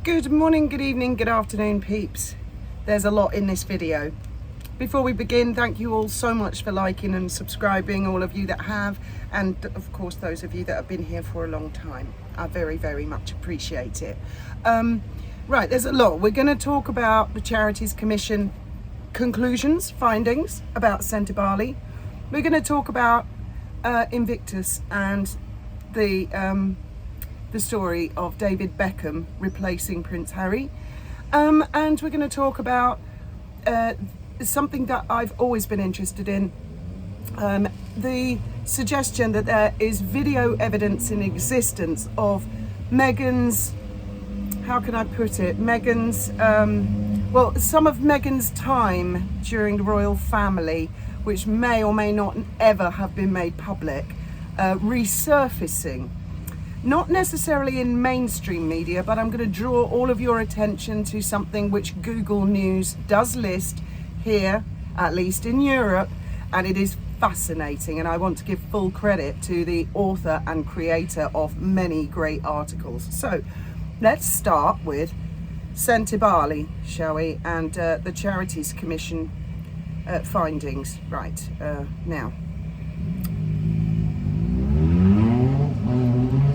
Good morning, good evening, good afternoon, peeps. There's a lot in this video. Before we begin, thank you all so much for liking and subscribing, all of you that have, and of course those of you that have been here for a long time. I very, very much appreciate it. Right, there's a lot. We're going to talk about the Charities Commission conclusions, findings about Sentebale. We're going to talk about Invictus and the story of David Beckham replacing Prince Harry, and we're going to talk about something that I've always been interested in, the suggestion that there is video evidence in existence of Meghan's, how can I put it, some of Meghan's time during the royal family, which may or may not ever have been made public, resurfacing. Not necessarily in mainstream media, but I'm going to draw all of your attention to something which Google News does list here, at least in Europe, and it is fascinating, and I want to give full credit to the author and creator of many great articles. So let's start with Sentebale, shall we, and the Charities Commission findings. Right, now.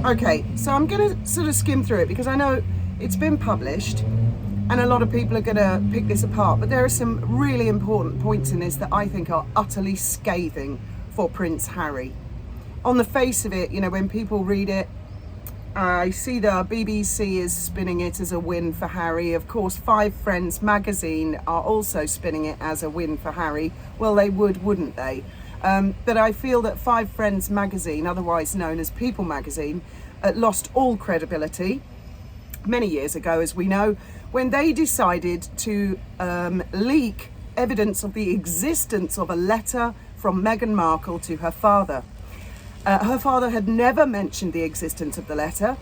Okay, so I'm going to sort of skim through it because I know it's been published and a lot of people are going to pick this apart, but there are some really important points in this that I think are utterly scathing for Prince Harry. On the face of it, you know, when people read it, I see the BBC is spinning it as a win for Harry. Of course, Five Friends magazine are also spinning it as a win for Harry. Well, they would, wouldn't they? But I feel that Five Friends magazine, otherwise known as People magazine, lost all credibility many years ago, as we know, when they decided to leak evidence of the existence of a letter from Meghan Markle to her father. Her father had never mentioned the existence of the letter,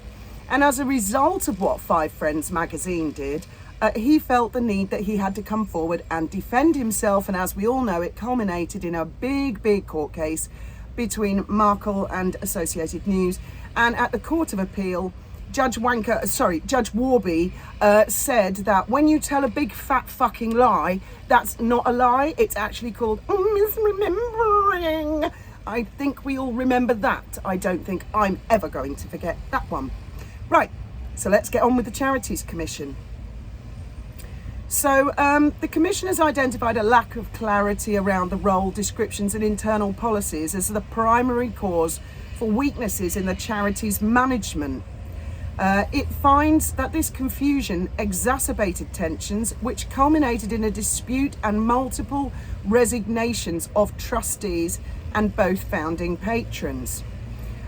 and as a result of what Five Friends magazine did, he felt the need that he had to come forward and defend himself, and as we all know, it culminated in a big court case between Markle and Associated News. And at the Court of Appeal, Judge Warby said that when you tell a big fat fucking lie, that's not a lie, it's actually called misremembering. I think we all remember that. I don't think I'm ever going to forget that one. Right, so let's get on with the Charities Commission. So the Commission has identified a lack of clarity around the role, descriptions and internal policies as the primary cause for weaknesses in the charity's management. It finds that this confusion exacerbated tensions, which culminated in a dispute and multiple resignations of trustees and both founding patrons.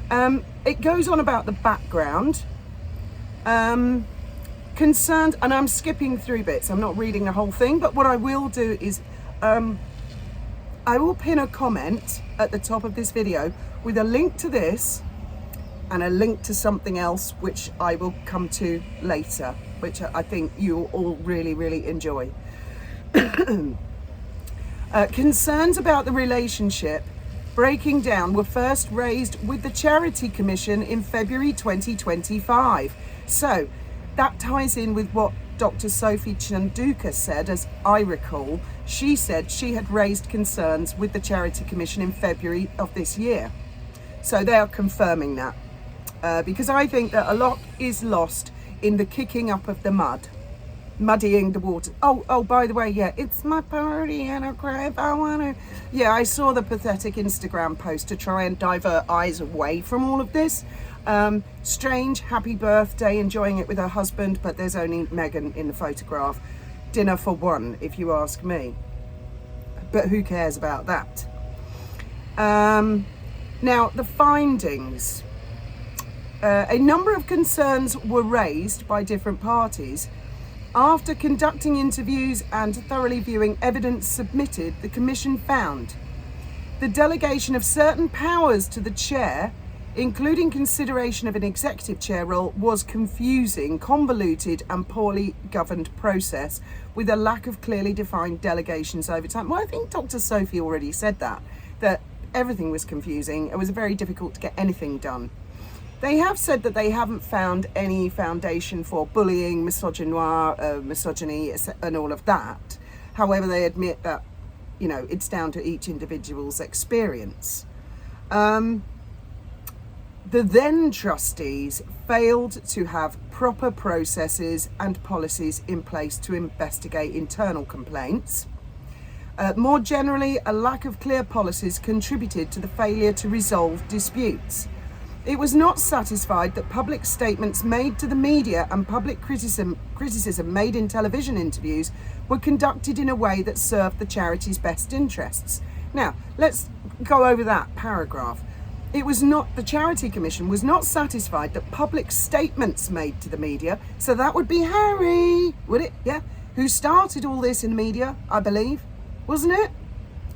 It goes on about the background. Concerned, and I'm skipping through bits, I'm not reading the whole thing, but what I will do is I will pin a comment at the top of this video with a link to this and a link to something else which I will come to later, which I think you'll all really enjoy. Concerns about the relationship breaking down were first raised with the Charity Commission in February 2025. So that ties in with what Dr. Sophie Chanduka said, as I recall. She said she had raised concerns with the Charity Commission in February of this year. So they are confirming that. Because I think that a lot is lost in the kicking up of the mud, muddying the water. Oh, by the way, yeah, it's my party and I cry if I want to. Yeah, I saw the pathetic Instagram post to try and divert eyes away from all of this. Strange, happy birthday, enjoying it with her husband, but there's only Meghan in the photograph. Dinner for one, if you ask me. But who cares about that? Now, the findings. A number of concerns were raised by different parties. After conducting interviews and thoroughly viewing evidence submitted, the Commission found the delegation of certain powers to the chair, including consideration of an executive chair role, was confusing, convoluted and poorly governed process with a lack of clearly defined delegations over time. Well, I think Dr. Sophie already said that everything was confusing. It was very difficult to get anything done. They have said that they haven't found any foundation for bullying, misogyny, and all of that. However, they admit that, it's down to each individual's experience. The then trustees failed to have proper processes and policies in place to investigate internal complaints. More generally, a lack of clear policies contributed to the failure to resolve disputes. It was not satisfied that public statements made to the media and public criticism made in television interviews were conducted in a way that served the charity's best interests. Now, let's go over that paragraph. The Charity Commission was not satisfied that public statements made to the media, so that would be Harry, would it? Yeah, who started all this in the media, I believe, wasn't it?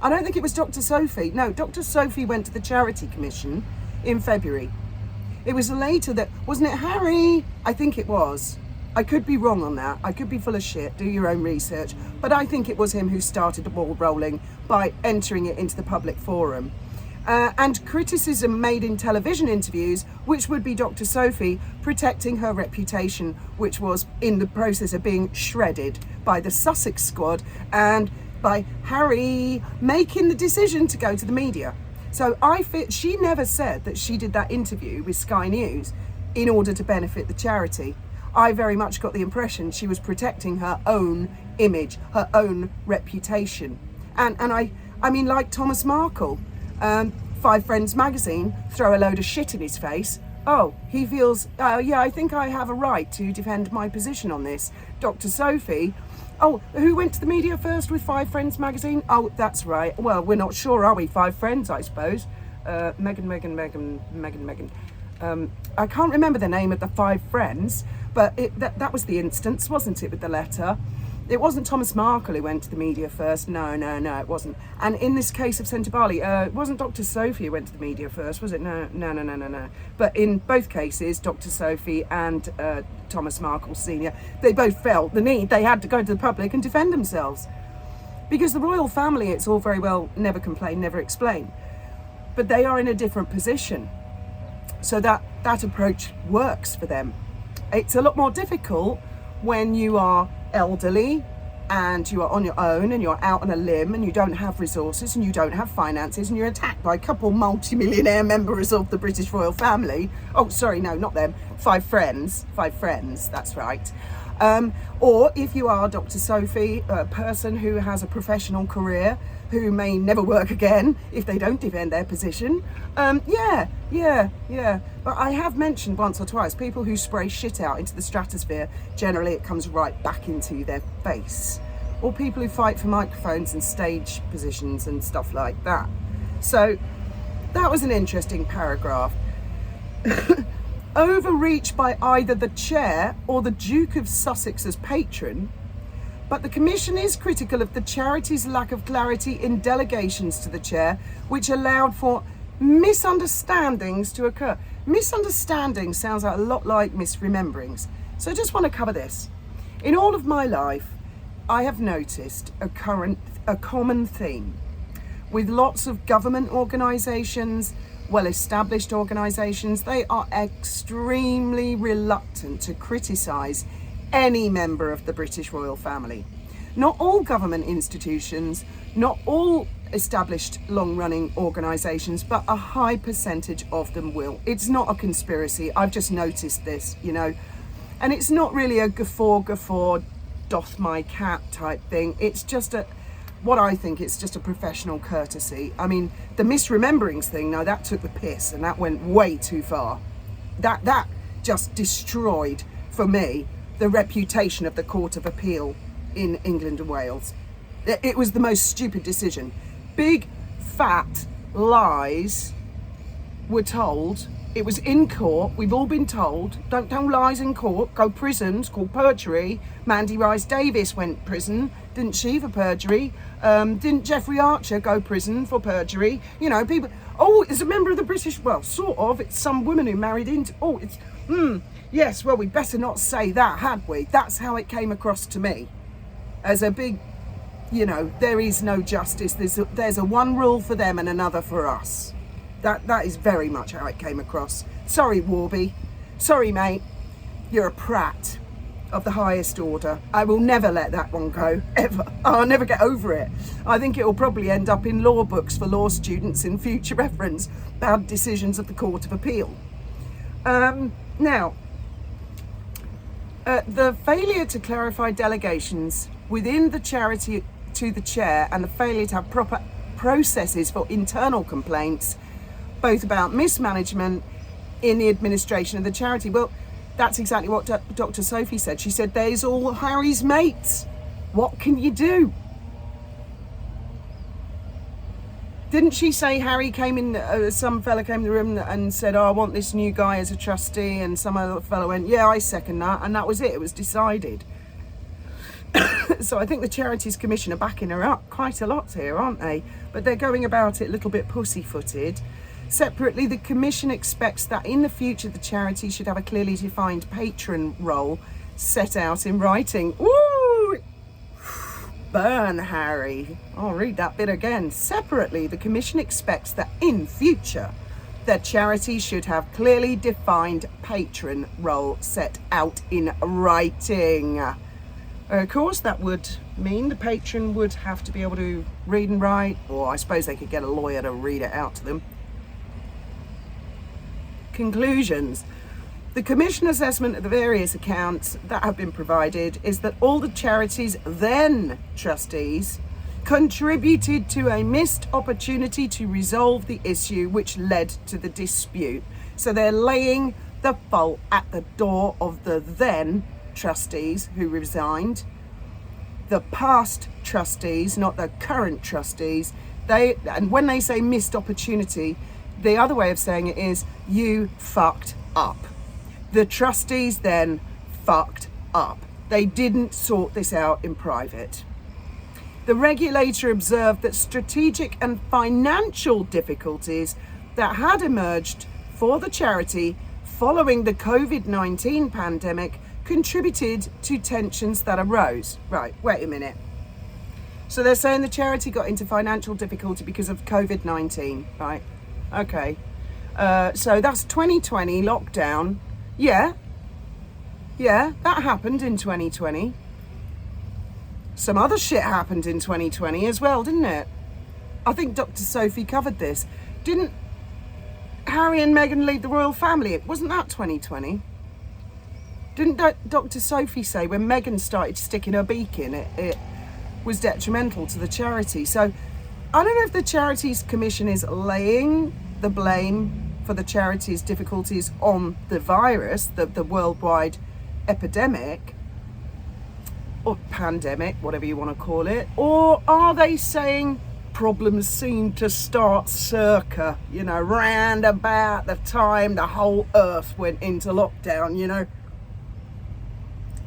I don't think it was Dr. Sophie. No, Dr. Sophie went to the Charity Commission in February. It was later that, wasn't it Harry? I think it was. I could be wrong on that. I could be full of shit. Do your own research. But I think it was him who started the ball rolling by entering it into the public forum. And criticism made in television interviews, which would be Dr. Sophie protecting her reputation, which was in the process of being shredded by the Sussex squad and by Harry making the decision to go to the media. So she never said that she did that interview with Sky News in order to benefit the charity. I very much got the impression she was protecting her own image, her own reputation. And I mean, like Thomas Markle, Five Friends magazine throw a load of shit in his face. Oh, he feels, I think I have a right to defend my position on this. Dr. Sophie, who went to the media first with Five Friends magazine? Oh, that's right. Well, we're not sure, are we? Five Friends, I suppose. Megan. I can't remember the name of the Five Friends, but that was the instance, wasn't it, with the letter? It wasn't Thomas Markle who went to the media first. No, it wasn't. And in this case of Sentebale, it wasn't Dr. Sophie who went to the media first, was it? No. But in both cases, Dr. Sophie and Thomas Markle Sr., they both felt the need. They had to go to the public and defend themselves. Because the royal family, it's all very well, never complain, never explain. But they are in a different position. So that approach works for them. It's a lot more difficult when you are elderly and you are on your own and you're out on a limb and you don't have resources and you don't have finances and you're attacked by a couple multi-millionaire members of the British royal family. Oh, sorry, no, not them. Five friends, that's right. Or if you are Dr. Sophie, a person who has a professional career, who may never work again if they don't defend their position. Yeah. But I have mentioned once or twice, people who spray shit out into the stratosphere, generally it comes right back into their face. Or people who fight for microphones and stage positions and stuff like that. So that was an interesting paragraph. Overreach by either the chair or the Duke of Sussex as patron. But the Commission is critical of the charity's lack of clarity in delegations to the chair, which allowed for misunderstandings to occur. Misunderstandings sounds a lot like misrememberings. So I just want to cover this. In all of my life, I have noticed a common theme with lots of government organisations, well-established organisations. They are extremely reluctant to criticise any member of the British royal family. Not all government institutions, not all established long-running organisations, but a high percentage of them will. It's not a conspiracy. I've just noticed this, and it's not really a guffaw, doth my cap type thing. It's just what I think it's just a professional courtesy. I mean, the misrememberings thing, no, that took the piss and that went way too far. That just destroyed, for me, the reputation of the Court of Appeal in England and Wales. It was the most stupid decision. Big, fat lies were told. It was in court. We've all been told, don't tell lies in court, go prison. It's called perjury. Mandy Rice Davis went prison, didn't she, for perjury? Didn't Jeffrey Archer go prison for perjury? People, it's a member of the British, well, sort of. It's some woman who married into, yes, well, we better not say that, had we? That's how it came across to me. As a big, there is no justice. There's a one rule for them and another for us. That is very much how it came across. Sorry, Warby. Sorry, mate. You're a prat of the highest order. I will never let that one go, ever. I'll never get over it. I think it will probably end up in law books for law students in future reference. Bad decisions of the Court of Appeal. Now, the failure to clarify delegations within the charity to the chair and the failure to have proper processes for internal complaints, both about mismanagement in the administration of the charity. Well, that's exactly what Dr. Sophie said. She said, there's all Harry's mates. What can you do? Didn't she say Harry came in, some fella came in the room and said, oh, I want this new guy as a trustee, and some other fella went, yeah, I second that, and that was it. It was decided. So I think the Charities Commission are backing her up quite a lot here, aren't they? But they're going about it a little bit pussyfooted. Separately, the Commission expects that in the future the charity should have a clearly defined patron role set out in writing. Ooh! Burn, Harry. I'll read that bit again. Separately, the Commission expects that in future the charity should have clearly defined patron role set out in writing. Of course, that would mean the patron would have to be able to read and write, or I suppose they could get a lawyer to read it out to them. Conclusions. The Commission assessment of the various accounts that have been provided is that all the charity's then trustees contributed to a missed opportunity to resolve the issue which led to the dispute. So they're laying the fault at the door of the then trustees who resigned, the past trustees, not the current trustees. And when they say missed opportunity, the other way of saying it is you fucked up. The trustees then fucked up. They didn't sort this out in private. The regulator observed that strategic and financial difficulties that had emerged for the charity following the COVID-19 pandemic contributed to tensions that arose. Right, wait a minute. So they're saying the charity got into financial difficulty because of COVID-19, right? Okay. So that's 2020 lockdown. Yeah, that happened in 2020. Some other shit happened in 2020 as well, didn't it? I think Dr. Sophie covered this. Didn't Harry and Meghan leave the royal family? Wasn't that 2020? Didn't Dr. Sophie say when Meghan started sticking her beak in, it was detrimental to the charity? So I don't know if the Charities Commission is laying the blame for the charity's difficulties on the virus, the worldwide epidemic, or pandemic, whatever you want to call it, or are they saying problems seem to start circa, round about the time the whole earth went into lockdown,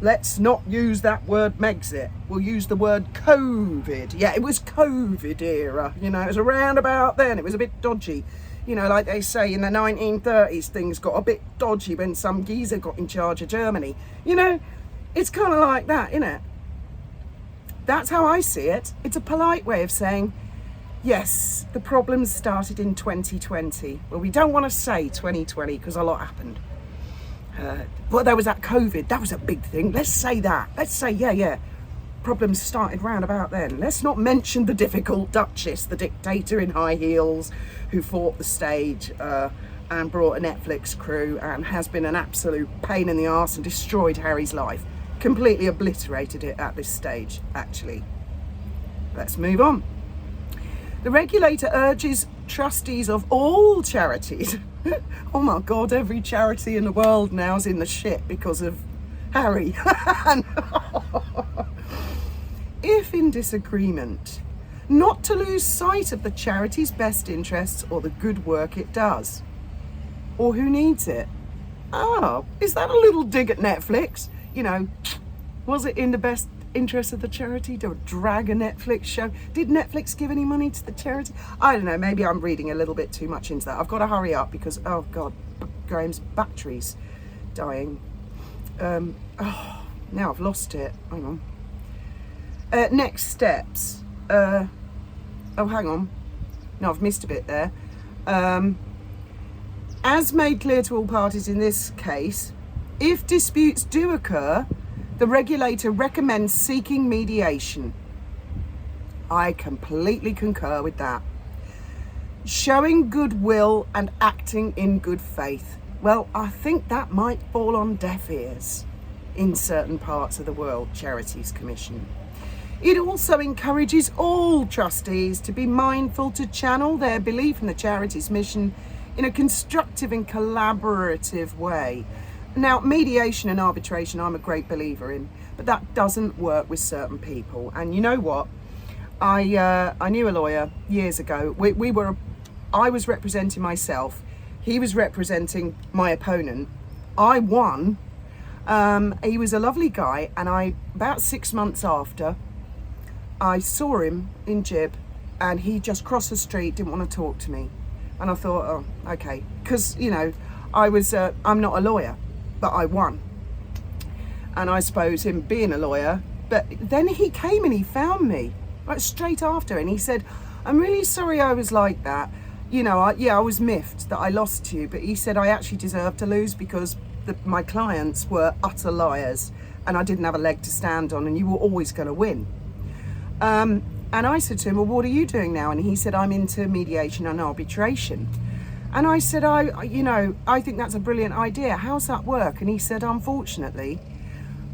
Let's not use that word Megxit. We'll use the word COVID. Yeah, it was COVID era. It was around about then. It was a bit dodgy. Like they say in the 1930s, things got a bit dodgy when some geezer got in charge of Germany. It's kind of like that, isn't it? That's how I see it. It's a polite way of saying, yes, the problems started in 2020. Well, we don't want to say 2020 because a lot happened. Well, there was that COVID. That was a big thing. Let's say that. Let's say, yeah. Problems started round about then. Let's not mention the difficult Duchess, the dictator in high heels, who fought the stage and brought a Netflix crew and has been an absolute pain in the arse and destroyed Harry's life. Completely obliterated it at this stage, actually. Let's move on. The regulator urges trustees of all charities. Oh my God, every charity in the world now is in the shit because of Harry. If in disagreement, not to lose sight of the charity's best interests or the good work it does. Or who needs it? Oh, is that a little dig at Netflix? Was it in the best interest of the charity to drag a Netflix show? Did Netflix give any money to the charity? I don't know, maybe I'm reading a little bit too much into that. I've got to hurry up because, oh God, Graham's battery's dying. Now I've lost it. Hang on. Next steps. Oh, hang on. No, I've missed a bit there. As made clear to all parties in this case, if disputes do occur, the regulator recommends seeking mediation. I completely concur with that. Showing goodwill and acting in good faith. Well, I think that might fall on deaf ears in certain parts of the world, Charities Commission. It also encourages all trustees to be mindful to channel their belief in the Charities mission in a constructive and collaborative way. Now, mediation and arbitration, I'm a great believer in, but that doesn't work with certain people. And you know what? I knew a lawyer years ago. I was representing myself. He was representing my opponent. I won. He was a lovely guy, and about 6 months after, I saw him in Jib, and he just crossed the street, didn't want to talk to me. And I thought, oh, okay. Because, I'm not a lawyer, but I won. And I suppose him being a lawyer, but then he came and he found me, like straight after, and he said, I'm really sorry I was like that. I was miffed that I lost to you, but he said I actually deserved to lose because my clients were utter liars and I didn't have a leg to stand on and you were always going to win. And I said to him, well, what are you doing now? And he said, I'm into mediation and arbitration. And I said, I think that's a brilliant idea. How's that work? And he said, unfortunately,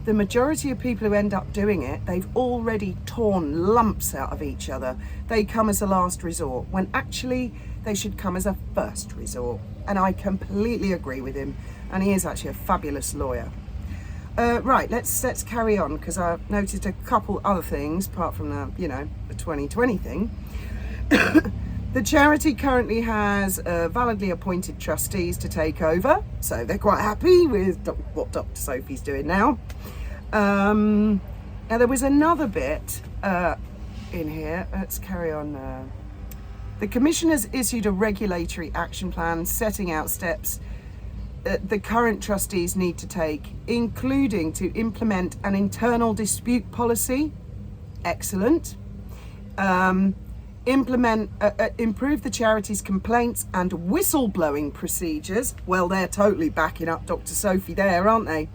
the majority of people who end up doing it, they've already torn lumps out of each other. They come as a last resort, when actually they should come as a first resort. And I completely agree with him. And he is actually a fabulous lawyer. Right, let's carry on, because I've noticed a couple other things apart from the 2020 thing. The charity currently has validly appointed trustees to take over, so they're quite happy with what Dr. Sophie's doing now. Now there was another bit in here. Let's carry on. The Commission has issued a regulatory action plan setting out steps the current trustees need to take, including to implement an internal dispute policy. Excellent. Improve the charity's complaints and whistleblowing procedures. Well, they're totally backing up Dr. Sophie there, aren't they?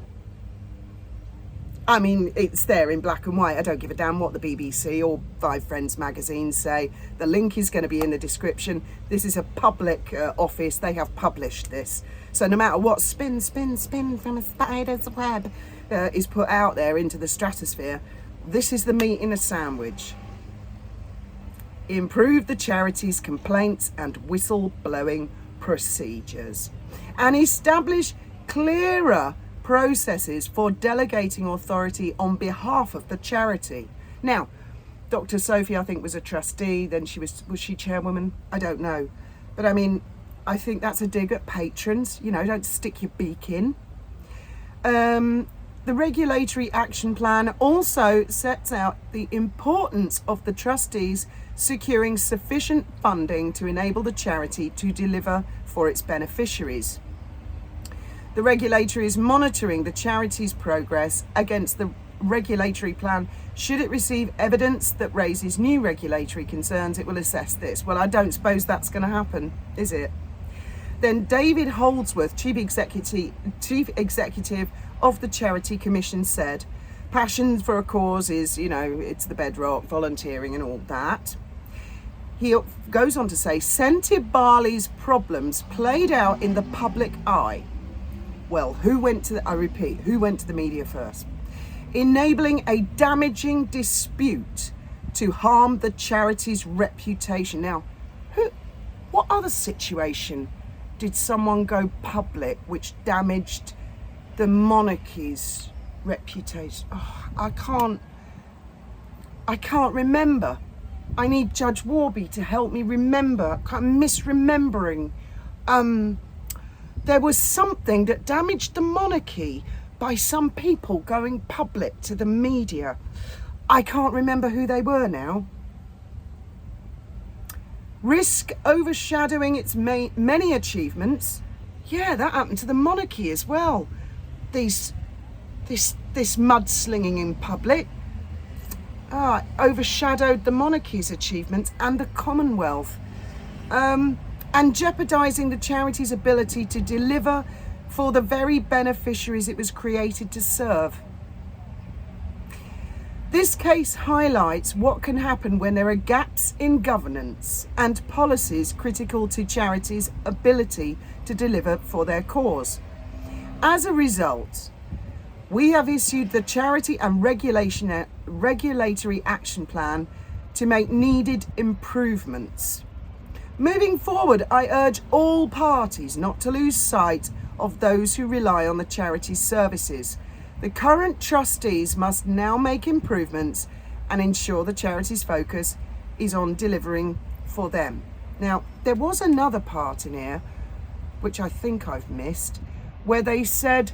I mean, it's there in black and white. I don't give a damn what the BBC or Five Friends magazine say. The link is going to be in the description. This is a public office. They have published this. So no matter what spin from a spider's web is put out there into the stratosphere, this is the meat in a sandwich. Improve the charity's complaints and whistleblowing procedures. And establish clearer processes for delegating authority on behalf of the charity. Now, Dr. Sophie, I think, was a trustee, then was she chairwoman? I don't know. But I mean, I think that's a dig at patrons. Don't stick your beak in. The regulatory action plan also sets out the importance of the trustees securing sufficient funding to enable the charity to deliver for its beneficiaries. The regulator is monitoring the charity's progress against the regulatory plan. Should it receive evidence that raises new regulatory concerns, it will assess this. Well, I don't suppose that's going to happen, is it? Then David Holdsworth, Chief Executive of the Charity Commission, said, passion for a cause is, it's the bedrock, volunteering and all that. He goes on to say, Sentebale's problems played out in the public eye. Well, who went to the media first? Enabling a damaging dispute to harm the charity's reputation. Now, what other situation did someone go public which damaged the monarchy's reputation? Oh, I can't remember. I need Judge Warby to help me remember. I'm misremembering. There was something that damaged the monarchy by some people going public to the media. I can't remember who they were now. Risk overshadowing its many achievements. Yeah, that happened to the monarchy as well. This mudslinging in public overshadowed the monarchy's achievements and the Commonwealth. and jeopardising the charity's ability to deliver for the very beneficiaries it was created to serve. This case highlights what can happen when there are gaps in governance and policies critical to charities' ability to deliver for their cause. As a result, we have issued the Charity and Regulatory Action Plan to make needed improvements. Moving forward, I urge all parties not to lose sight of those who rely on the charity's services. The current trustees must now make improvements and ensure the charity's focus is on delivering for them. Now, there was another part in here, which I think I've missed, where they said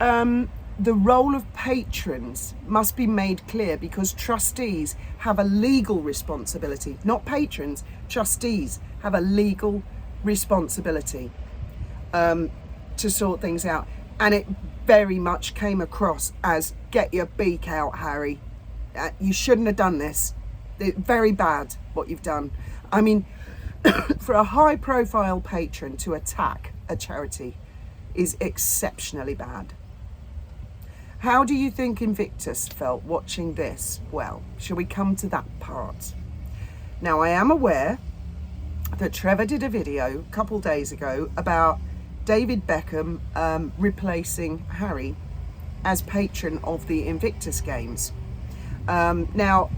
the role of patrons must be made clear because trustees have a legal responsibility, not patrons, trustees have a legal responsibility to sort things out. And it very much came across as, get your beak out, Harry. You shouldn't have done this. Very bad what you've done. I mean, for a high profile patron to attack a charity is exceptionally bad. How do you think Invictus felt watching this? Well, shall we come to that part? Now, I am aware that Trevor did a video a couple days ago about David Beckham replacing Harry as patron of the Invictus Games. Now,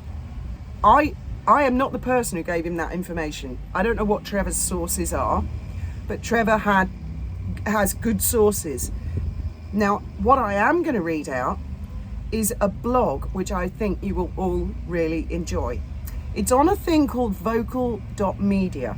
I am not the person who gave him that information. I don't know what Trevor's sources are, but Trevor has good sources. Now, what I am going to read out is a blog which I think you will all really enjoy. It's on a thing called vocal.media.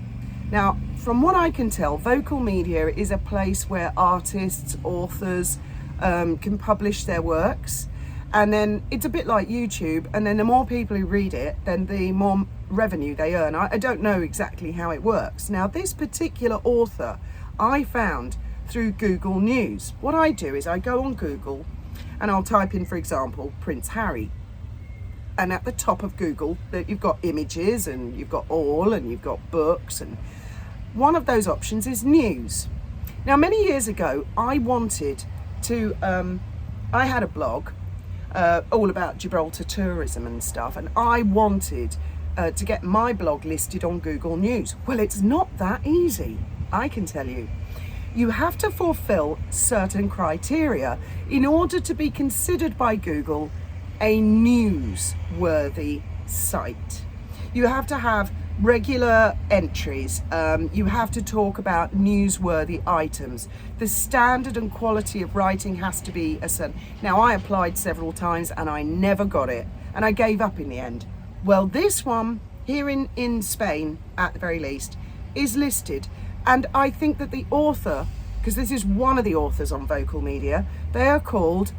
Now, from what I can tell, Vocal Media is a place where artists, authors can publish their works, and then it's a bit like YouTube, and then the more people who read it, then the more revenue they earn. I don't know exactly how it works. Now, this particular author I found through Google News. What I do is I go on Google and I'll type in, for example, Prince Harry. And at the top of Google, you've got images and you've got all and you've got books, and one of those options is news. Now, many years ago, I wanted to, I had a blog all about Gibraltar tourism and stuff, and I wanted to get my blog listed on Google News. Well, it's not that easy, I can tell you. You have to fulfill certain criteria in order to be considered by Google a newsworthy site. You have to have regular entries. You have to talk about newsworthy items. The standard and quality of writing has to be a certain. Now, I applied several times and I never got it, and I gave up in the end. Well, this one here in Spain, at the very least, is listed. And I think that the author, because this is one of the authors on Vocal Media, they are called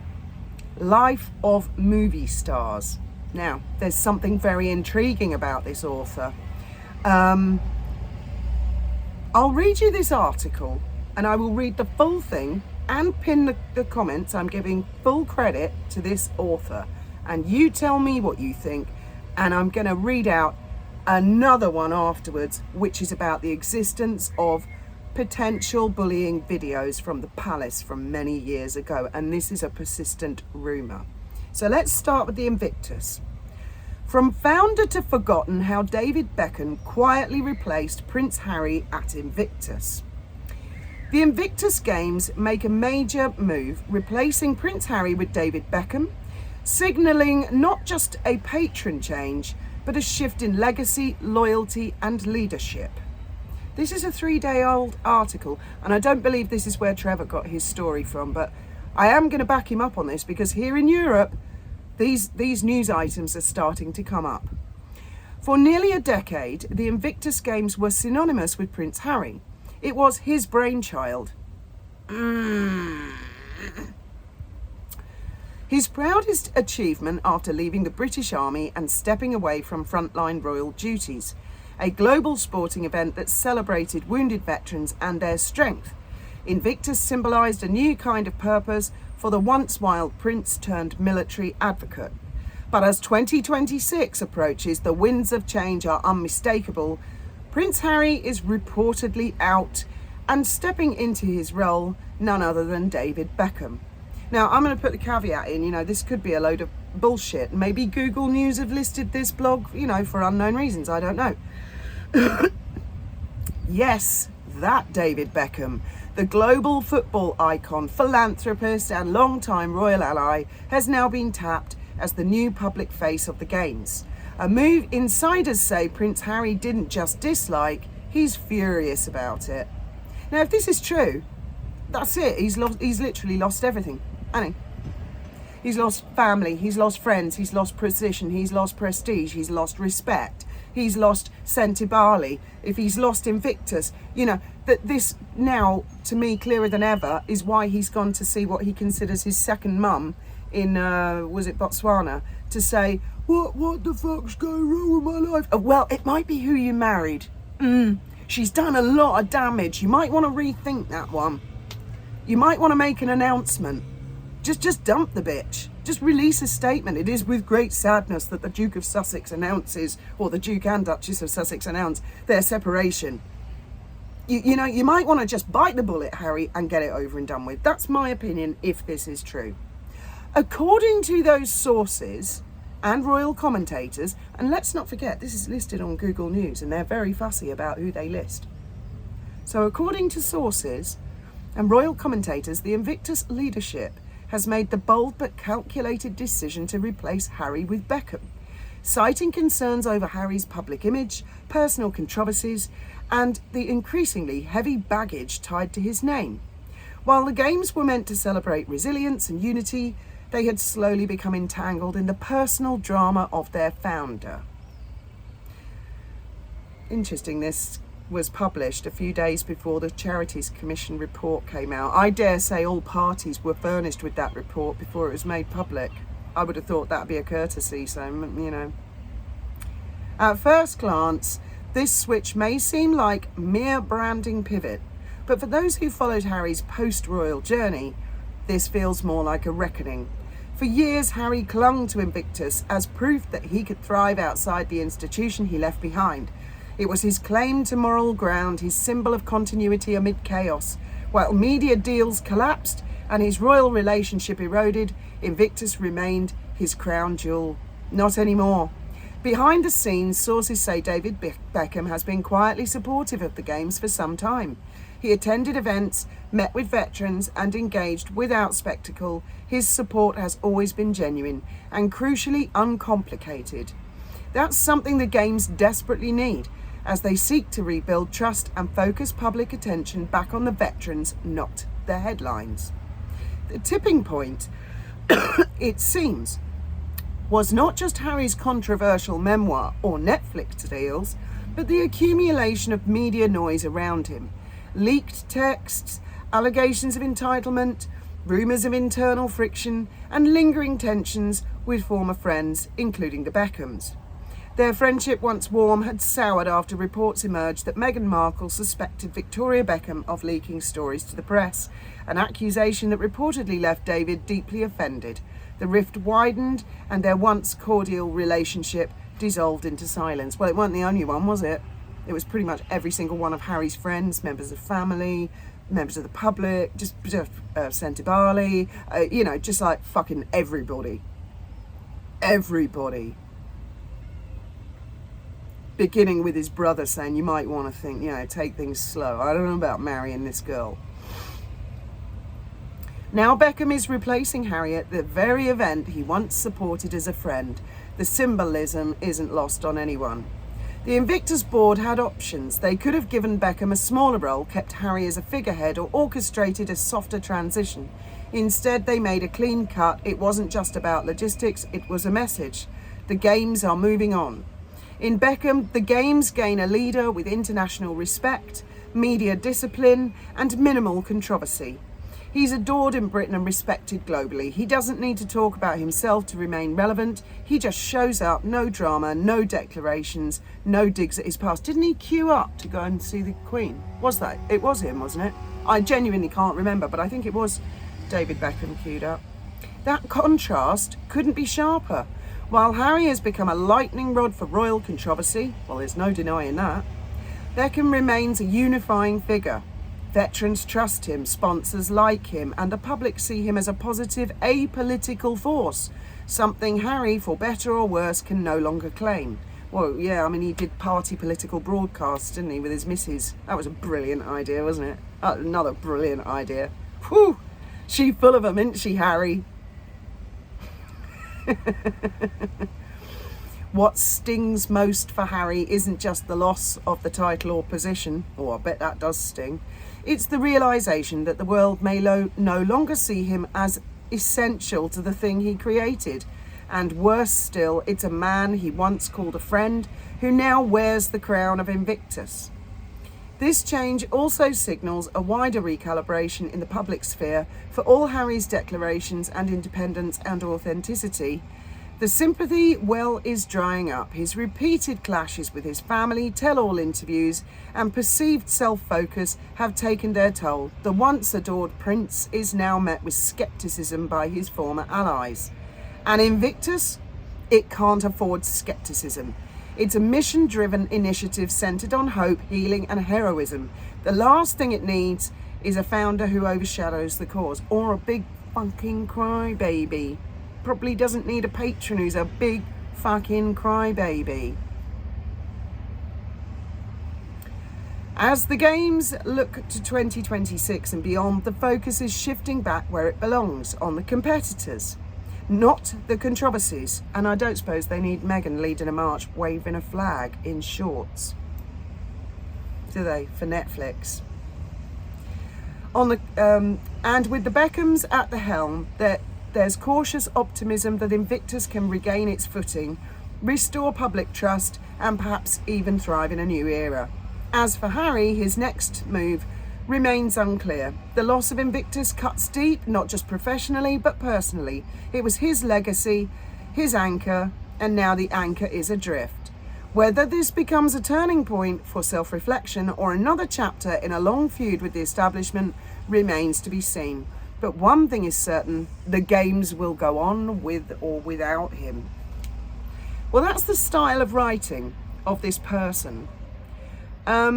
Life of Movie Stars. Now, there's something very intriguing about this author. I'll read you this article, and I will read the full thing and pin the comments. I'm giving full credit to this author, and you tell me what you think, and I'm going to read out another one afterwards, which is about the existence of potential bullying videos from the palace from many years ago, and this is a persistent rumour. So let's start with the Invictus. From founder to forgotten, how David Beckham quietly replaced Prince Harry at Invictus. The Invictus Games make a major move, replacing Prince Harry with David Beckham, signalling not just a patron change, but a shift in legacy, loyalty, and leadership. This is a 3-day-old article, and I don't believe this is where Trevor got his story from, but I am going to back him up on this, because here in Europe, these news items are starting to come up. For nearly a decade, the Invictus Games were synonymous with Prince Harry. It was his brainchild. His proudest achievement after leaving the British Army and stepping away from frontline royal duties, a global sporting event that celebrated wounded veterans and their strength. Invictus symbolised a new kind of purpose for the once wild prince turned military advocate. But as 2026 approaches, the winds of change are unmistakable, Prince Harry is reportedly out, and stepping into his role, none other than David Beckham. Now, I'm going to put the caveat in, this could be a load of bullshit. Maybe Google News have listed this blog, for unknown reasons. I don't know. Yes, that David Beckham, the global football icon, philanthropist and longtime royal ally, has now been tapped as the new public face of the Games. A move insiders say Prince Harry didn't just dislike, he's furious about it. Now, if this is true, that's it. He's literally lost everything, hasn't he? He's lost family, he's lost friends, he's lost position, he's lost prestige, he's lost respect, he's lost Sentebale, if he's lost Invictus. That this now, to me, clearer than ever, is why he's gone to see what he considers his second mum in, was it Botswana, to say, what the fuck's going wrong with my life? Well, it might be who you married. She's done a lot of damage. You might want to rethink that one. You might want to make an announcement. Just dump the bitch. Just release a statement. It is with great sadness that the Duke of Sussex announces, or the Duke and Duchess of Sussex announce their separation. You might want to just bite the bullet, Harry, and get it over and done with. That's my opinion, if this is true. According to those sources and royal commentators, and let's not forget, this is listed on Google News, and they're very fussy about who they list. So according to sources and royal commentators, the Invictus leadership has made the bold but calculated decision to replace Harry with Beckham, citing concerns over Harry's public image, personal controversies, and the increasingly heavy baggage tied to his name. While the Games were meant to celebrate resilience and unity, they had slowly become entangled in the personal drama of their founder. Interesting, this was published a few days before the Charities Commission report came out. I dare say all parties were furnished with that report before it was made public. I would have thought that'd be a courtesy, so, At first glance, this switch may seem like mere branding pivot, but for those who followed Harry's post-royal journey, this feels more like a reckoning. For years, Harry clung to Invictus as proof that he could thrive outside the institution he left behind. It was his claim to moral ground, his symbol of continuity amid chaos. While media deals collapsed and his royal relationship eroded, Invictus remained his crown jewel. Not anymore. Behind the scenes, sources say David Beckham has been quietly supportive of the Games for some time. He attended events, met with veterans, and engaged without spectacle. His support has always been genuine and crucially uncomplicated. That's something the Games desperately need as they seek to rebuild trust and focus public attention back on the veterans, not the headlines. The tipping point, it seems, was not just Harry's controversial memoir or Netflix deals, but the accumulation of media noise around him. Leaked texts, allegations of entitlement, rumours of internal friction, and lingering tensions with former friends, including the Beckhams. Their friendship, once warm, had soured after reports emerged that Meghan Markle suspected Victoria Beckham of leaking stories to the press, an accusation that reportedly left David deeply offended. The rift widened and their once cordial relationship dissolved into silence. Well, it wasn't the only one, was it? It was pretty much every single one of Harry's friends, members of family, members of the public, just Sentebale, just like fucking everybody. Everybody. Beginning with his brother saying, you might want to think, take things slow. I don't know about marrying this girl. Now Beckham is replacing Harry at the very event he once supported as a friend. The symbolism isn't lost on anyone. The Invictus board had options. They could have given Beckham a smaller role, kept Harry as a figurehead, or orchestrated a softer transition. Instead, they made a clean cut. It wasn't just about logistics, it was a message. The Games are moving on. In Beckham, the Games gain a leader with international respect, media discipline, and minimal controversy. He's adored in Britain and respected globally. He doesn't need to talk about himself to remain relevant. He just shows up, no drama, no declarations, no digs at his past. Didn't he queue up to go and see the Queen? Was that? It was him, wasn't it? I genuinely can't remember, but I think it was David Beckham queued up. That contrast couldn't be sharper. While Harry has become a lightning rod for royal controversy, well, there's no denying that, Beckham remains a unifying figure. Veterans trust him, sponsors like him, and the public see him as a positive, apolitical force, something Harry, for better or worse, can no longer claim. Well, yeah, I mean, he did party political broadcasts, didn't he, with his missus? That was a brilliant idea, wasn't it? Another brilliant idea. Whew! She full of them, isn't she, Harry? What stings most for Harry isn't just the loss of the title or position, I bet that does sting. It's the realisation that the world may no longer see him as essential to the thing he created. And worse still, it's a man he once called a friend who now wears the crown of Invictus. This change also signals a wider recalibration in the public sphere for all Harry's declarations and independence and authenticity. The sympathy well is drying up. His repeated clashes with his family, tell-all interviews, and perceived self-focus have taken their toll. The once adored prince is now met with scepticism by his former allies. And Invictus, it can't afford scepticism. It's a mission-driven initiative centred on hope, healing, and heroism. The last thing it needs is a founder who overshadows the cause, or a big fucking crybaby. Probably doesn't need a patron who's a big fucking crybaby. As the games look to 2026 and beyond, the focus is shifting back where it belongs, on the competitors, not the controversies. And I don't suppose they need Meghan leading a march waving a flag in shorts, do they, for Netflix? And with the Beckhams at the helm, there's cautious optimism that Invictus can regain its footing, restore public trust, and perhaps even thrive in a new era. As for Harry, his next move remains unclear. The loss of Invictus cuts deep, not just professionally, but personally. It was his legacy, his anchor, and now the anchor is adrift. Whether this becomes a turning point for self-reflection or another chapter in a long feud with the establishment remains to be seen. But one thing is certain, the games will go on with or without him. Well, that's the style of writing of this person. I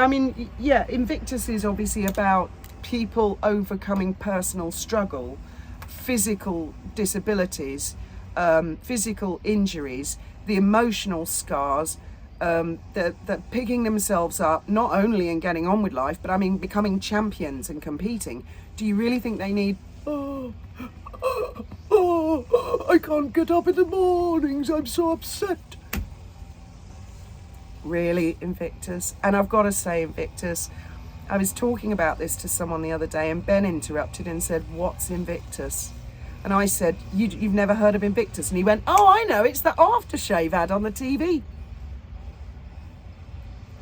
mean, yeah, Invictus is obviously about people overcoming personal struggle, physical disabilities, physical injuries, the emotional scars, that picking themselves up, not only in getting on with life, but I mean, becoming champions and competing. Do you really think they need, I can't get up in the mornings, I'm so upset? Really, Invictus? And I've got to say, Invictus, I was talking about this to someone the other day and Ben interrupted and said, what's Invictus? And I said, you've never heard of Invictus? And he went, oh, I know, it's the aftershave ad on the TV.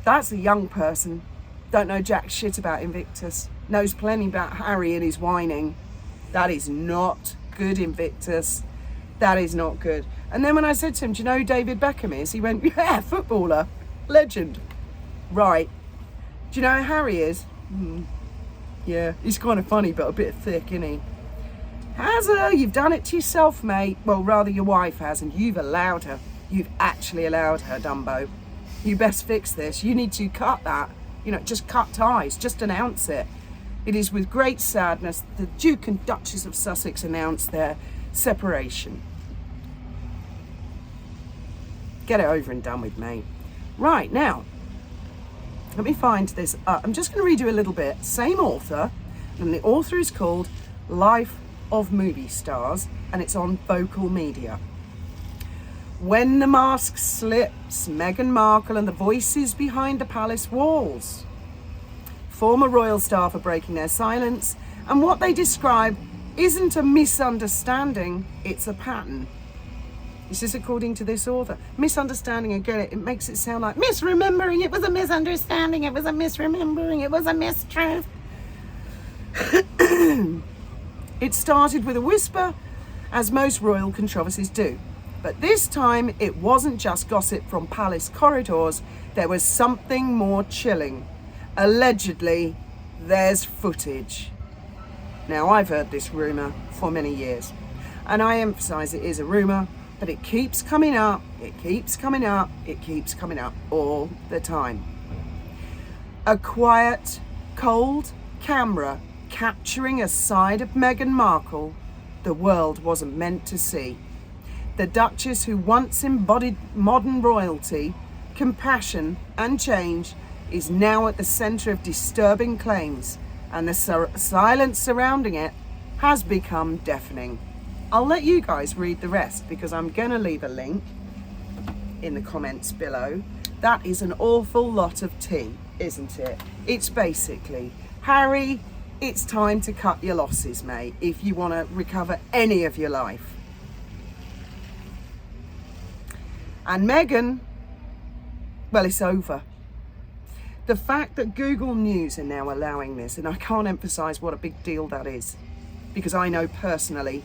That's a young person. Don't know jack shit about Invictus. Knows plenty about Harry and his whining. That is not good, Invictus. That is not good. And then when I said to him, do you know who David Beckham is? He went, yeah, footballer, legend. Right. Do you know who Harry is? Yeah, he's kind of funny, but a bit thick, isn't he? Hazza, you've done it to yourself, mate. Well, rather your wife has, and you've allowed her. You've actually allowed her, Dumbo. You best fix this. You need to cut that. Just cut ties. Just announce it. It is with great sadness the Duke and Duchess of Sussex announced their separation. Get it over and done with, mate. Right, now, let me find this. I'm just going to read you a little bit. Same author, and the author is called Life of Movie Stars, and it's on Vocal Media. When the mask slips, Meghan Markle and the voices behind the palace walls. Former royal staff are breaking their silence, and what they describe isn't a misunderstanding, it's a pattern. This is according to this author. Misunderstanding, again, it makes it sound like misremembering, it was a misunderstanding, it was a misremembering, it was a mistruth. It started with a whisper, as most royal controversies do. But this time, it wasn't just gossip from palace corridors. There was something more chilling. Allegedly, there's footage. Now, I've heard this rumour for many years, and I emphasise it is a rumour, but it keeps coming up, it keeps coming up, it keeps coming up all the time. A quiet, cold camera capturing a side of Meghan Markle the world wasn't meant to see. The Duchess, who once embodied modern royalty, compassion and change, is now at the centre of disturbing claims, and the silence surrounding it has become deafening. I'll let you guys read the rest because I'm going to leave a link in the comments below. That is an awful lot of tea, isn't it? It's basically, Harry, it's time to cut your losses, mate, if you want to recover any of your life. And Meghan, well, it's over. The fact that Google News are now allowing this, and I can't emphasize what a big deal that is, because I know personally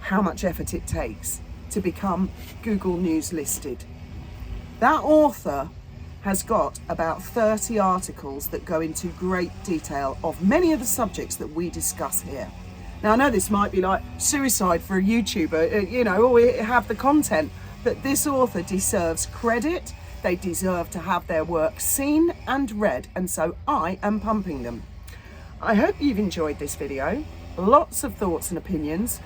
how much effort it takes to become Google News listed. That author has got about 30 articles that go into great detail of many of the subjects that we discuss here. Now, I know this might be like suicide for a YouTuber, or we have the content, but this author deserves credit. They deserve to have their work seen and read, and so I am pumping them. I hope you've enjoyed this video. Lots of thoughts and opinions.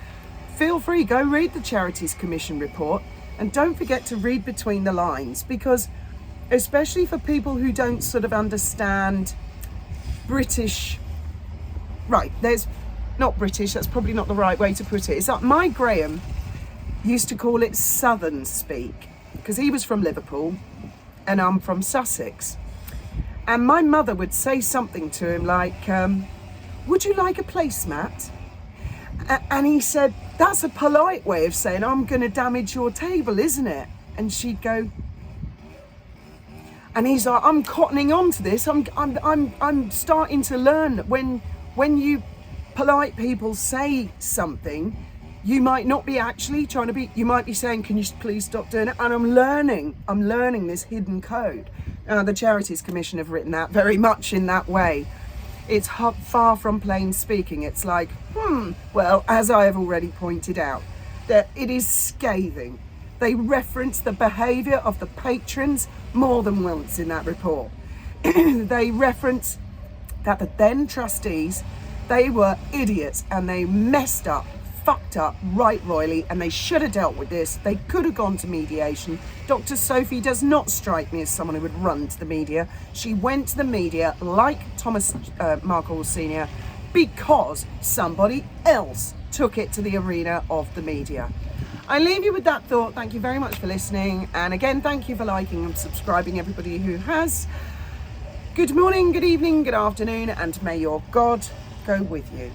Feel free, go read the Charities Commission report, and don't forget to read between the lines, because especially for people who don't sort of understand British, right, there's not British, that's probably not the right way to put it. It's like my Graham used to call it Southern speak, because he was from Liverpool and I'm from Sussex. And my mother would say something to him like, would you like a placemat? And he said, that's a polite way of saying, I'm going to damage your table, isn't it? And she'd go, and he's like, I'm cottoning on to this. I'm starting to learn that when you polite people say something, you might not be actually trying to be, you might be saying, can you please stop doing it? And I'm learning this hidden code. The Charities Commission have written that very much in that way. It's far from plain speaking. It's like, well, as I have already pointed out, that it is scathing. They reference the behaviour of the patrons more than once in that report. They reference that the then trustees, they were idiots and they messed up, fucked up right royally, and they should have dealt with this. They could have gone to mediation. Dr. Sophie does not strike me as someone who would run to the media. She went to the media like Thomas Markle Sr. because somebody else took it to the arena of the media. I leave you with that thought. Thank you very much for listening. And again, thank you for liking and subscribing, everybody who has. Good morning, good evening, good afternoon, and may your God go with you.